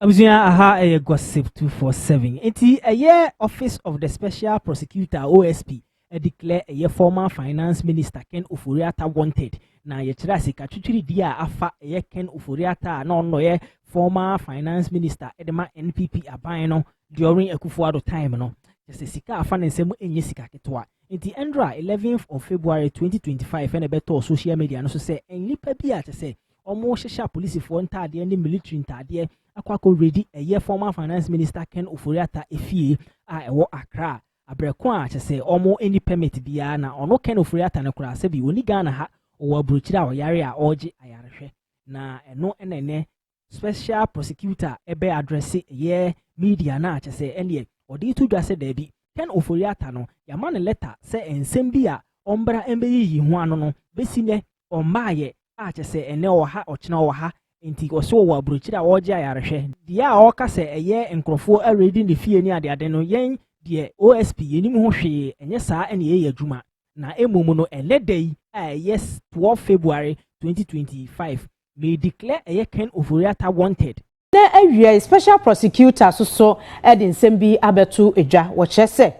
Abusia aha a gossip 247. Enti a year Office of the Special Prosecutor OSP declare a year former Finance Minister Ken Ofori Atta wanted. Na ye kira sika twitwiri dia afa a year Ken Ofori Atta no ye former Finance Minister edema NPP aban no during Akufo-Addo time no. Just sika afa nsem enye sika ketwa. Enti Endra 11th of February 2025 ene beto social media no so say enlipa bi a say omo hwehwe police for ntade ne military ntade akwako ready a year former Finance Minister Ken Ofori Atta efie a ewo Accra abreko a say omo any permit bia na ono Ken Ofori Atta ne kura se bi oni Ghana ha o abrochira o yare a oje ayarehwe na eno enene Special Prosecutor ebe address ye media na say ene odi to dwa se da bi Ken Ofori Atta no yama ne letter se ensem bi a ombra embeyi ho ano no besine omaaye a say ene o ha ochina o ha inti ko so wa brochira woje ayarehwe dia a oka se eye nkrofo already ne fie ni ade no yen de OSP yenim ho hwe enye saa ene ye adwuma na emum no eledai yes 12 February 2025 may declare eye Ken Ofori Atta wanted na awia Special Prosecutor so edin sembi abetu edwa wo chese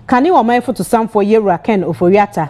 kani wo man foto samfo yewura Ken Ofori Atta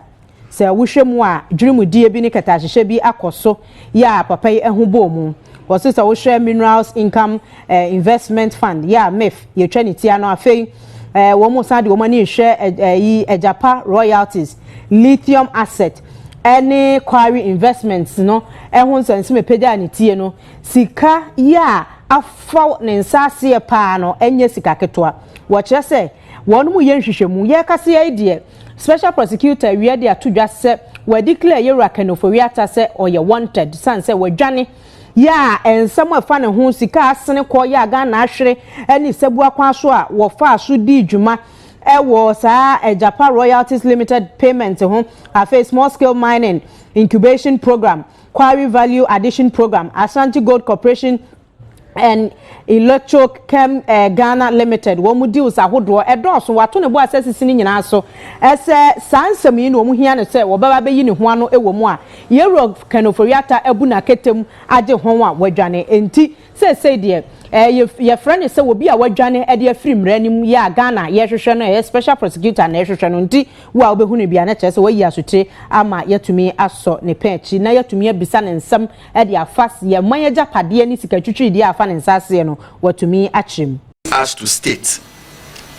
se wohwemu a dwurumudie bi ne katahyehe bi akoso ya papa yi ehubo mu wose se wohwe Minerals Income Investment Fund ya MIIF ye twaniti ano afei wo mu sade wo mani hwe yi Ejapa royalties lithium asset any quarry investments no ehun nsensime peda ne tie no sika ya afa ne nsase pa no enye sika ketwa wo kire se wonu mu ye nhwehwemu ye kase ye de Special Prosecutor we dey atodwa se we declare yewura Ken Ofori Atta se oye wanted san se wadwane ya ensam afa ne ho sika asene ko ya ga na ahwere ani sebu akwa so a wo fa so di dwuma ewo sa Ejapa Royalties Limited payment ho afa small scale mining incubation program quarry value addition program Ashanti Gold Corporation and Electrochem Ghana Limited wo mu deals ahodo edoso wato ne bo asesisi ni nyina so ese sansem yi no mu hia ne se wo baba be yi ne ho ano ewo mu a yero Ken Ofori Atta ebu na ketem age ho a wadwane enti se de ye friend se wo bi a wadwane e de afiri mranim ya Ghana ye hwehwe no Special Prosecutor na hwehwe no nti wo a obehu ne bia na kye se wo yi asotre ama yatumi aso ne pechi na yatumi abisa ne nsam e de afas ye man Japade ni sika twitwi de afa ne nsase no watumi achim as to state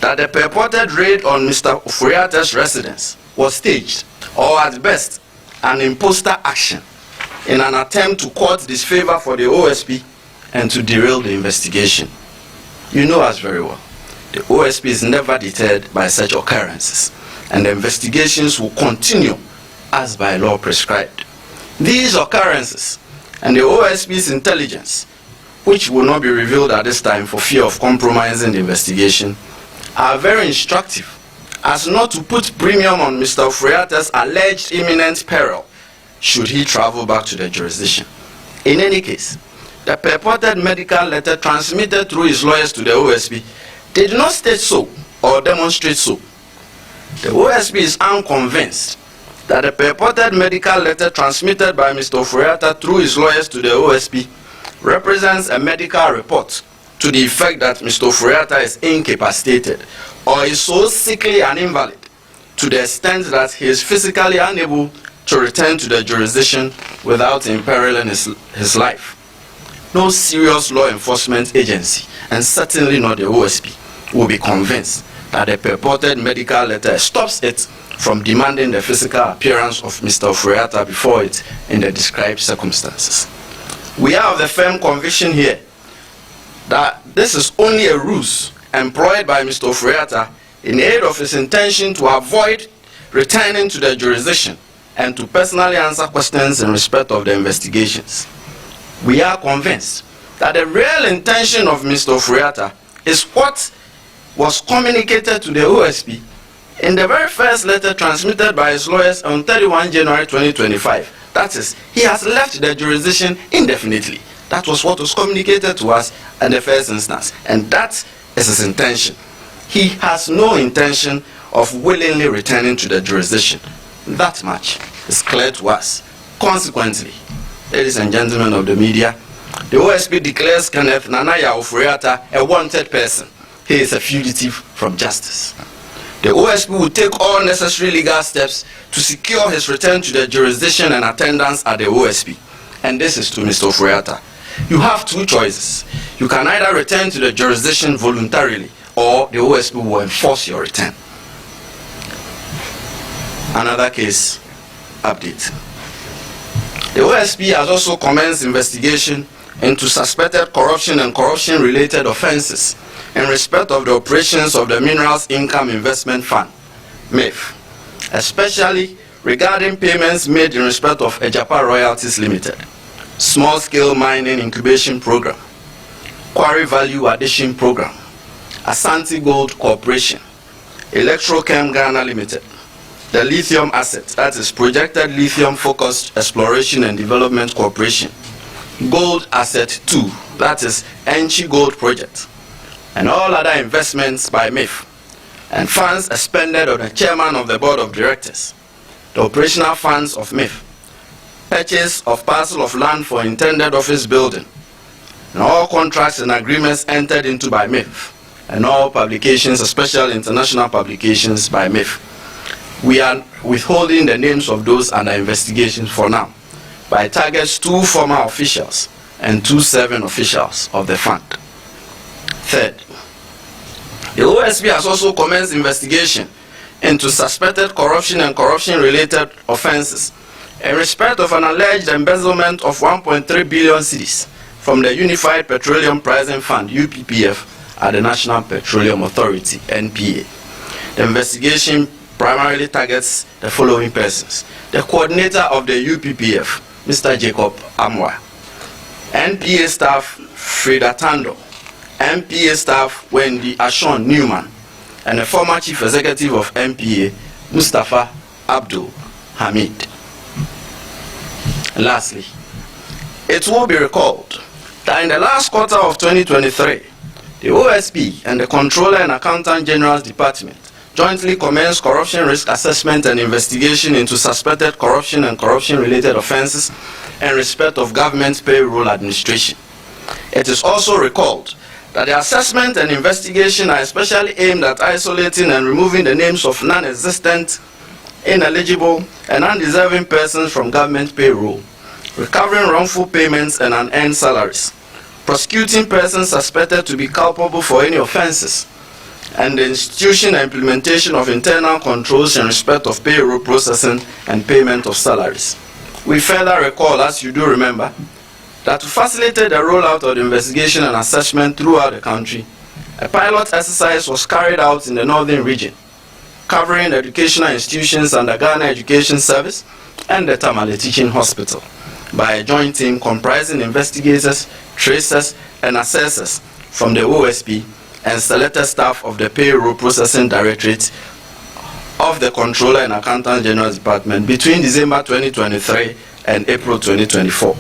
that the purported raid on Mr. Ofori Atta's residence was staged or at best an imposter action in an attempt to court disfavor for the OSP and to derail the investigation. You know us very well. The OSP is never deterred by such occurrences, and the investigations will continue as by law prescribed. These occurrences and the OSP's intelligence, which will not be revealed at this time for fear of compromising the investigation, are very instructive as not to put premium on Mr. Ofori Atta's alleged imminent peril should he travel back to the jurisdiction. In any case, the purported medical letter transmitted through his lawyers to the OSP did not state so or demonstrate so. The OSP is unconvinced that the purported medical letter transmitted by Mr. Ofori Atta through his lawyers to the OSP represents a medical report to the effect that Mr. Ofori Atta is incapacitated or is so sickly and invalid to the extent that he is physically unable to return to the jurisdiction without imperiling his life. No serious law enforcement agency, and certainly not the OSP, will be convinced that the purported medical letter stops it from demanding the physical appearance of Mr. Ofori Atta before it in the described circumstances. We are of the firm conviction here that this is only a ruse employed by Mr. Ofori Atta in aid of his intention to avoid returning to the jurisdiction and to personally answer questions in respect of the investigations. We are convinced that the real intention of Mr. Ofori Atta is what was communicated to the OSP in the very first letter transmitted by his lawyers on 31 January 2025. That is, he has left the jurisdiction indefinitely. That was what was communicated to us in the first instance, and that is his intention. He has no intention of willingly returning to the jurisdiction. That much is clear to us. Consequently, ladies and gentlemen of the media, The OSP declares Kenneth Nanaya Ofori Atta a wanted person. He is a fugitive from justice. The OSP will take all necessary legal steps to secure his return to the jurisdiction and attendance at the OSP. And this is to Mr. Ofori Atta. You have two choices. You can either return to the jurisdiction voluntarily, or the OSP will enforce your return. Another case update. The OSP has also commenced investigation into suspected corruption and corruption-related offenses in respect of the operations of the Minerals Income Investment Fund, MIIF, especially regarding payments made in respect of Ejapa Royalties Limited, Small-Scale Mining Incubation Program, Quarry Value Addition Program, Asante Gold Corporation, Electrochem Ghana Limited, the Lithium Asset, that is Projected Lithium Focused Exploration and Development Corporation, Gold Asset 2, that is Enchi Gold Project, and all other investments by MIIF, and funds expended on the chairman of the board of directors, the operational funds of MIIF, purchase of parcel of land for intended office building, and all contracts and agreements entered into by MIIF, and all publications, especially international publications by MIIF. We are withholding the names of those under investigation for now, by targets 2 former officials and 2 serving officials of the fund. Third, the OSP has also commenced investigation into suspected corruption and corruption-related offenses in respect of an alleged embezzlement of 1.3 billion cedis from the Unified Petroleum Pricing Fund, UPPF, at the National Petroleum Authority, NPA. The investigation primarily targets the following persons: the coordinator of the UPPF, Mr. Jacob Amwa, NPA staff Frida Tando, NPA staff Wendy Ashon Newman, and the former chief executive of NPA, Mustafa Abdul Hamid. Lastly, it will be recalled that in the last quarter of 2023, the OSP and the Controller and Accountant General's Department jointly commenced corruption risk assessment and investigation into suspected corruption and corruption-related offenses in respect of government payroll administration. It is also recalled that the assessment and investigation are especially aimed at isolating and removing the names of non-existent, ineligible, and undeserving persons from government payroll, recovering wrongful payments and unearned salaries, prosecuting persons suspected to be culpable for any offenses, and the institution and implementation of internal controls in respect of payroll processing and payment of salaries. We further recall, as you do remember, that to facilitate the rollout of the investigation and assessment throughout the country, a pilot exercise was carried out in the northern region, covering the educational institutions under Ghana Education Service and the Tamale Teaching Hospital, by a joint team comprising investigators, tracers, and assessors from the OSP and selected staff of the Payroll Processing Directorate of the Controller and Accountant General's Department between December 2023 and April 2024.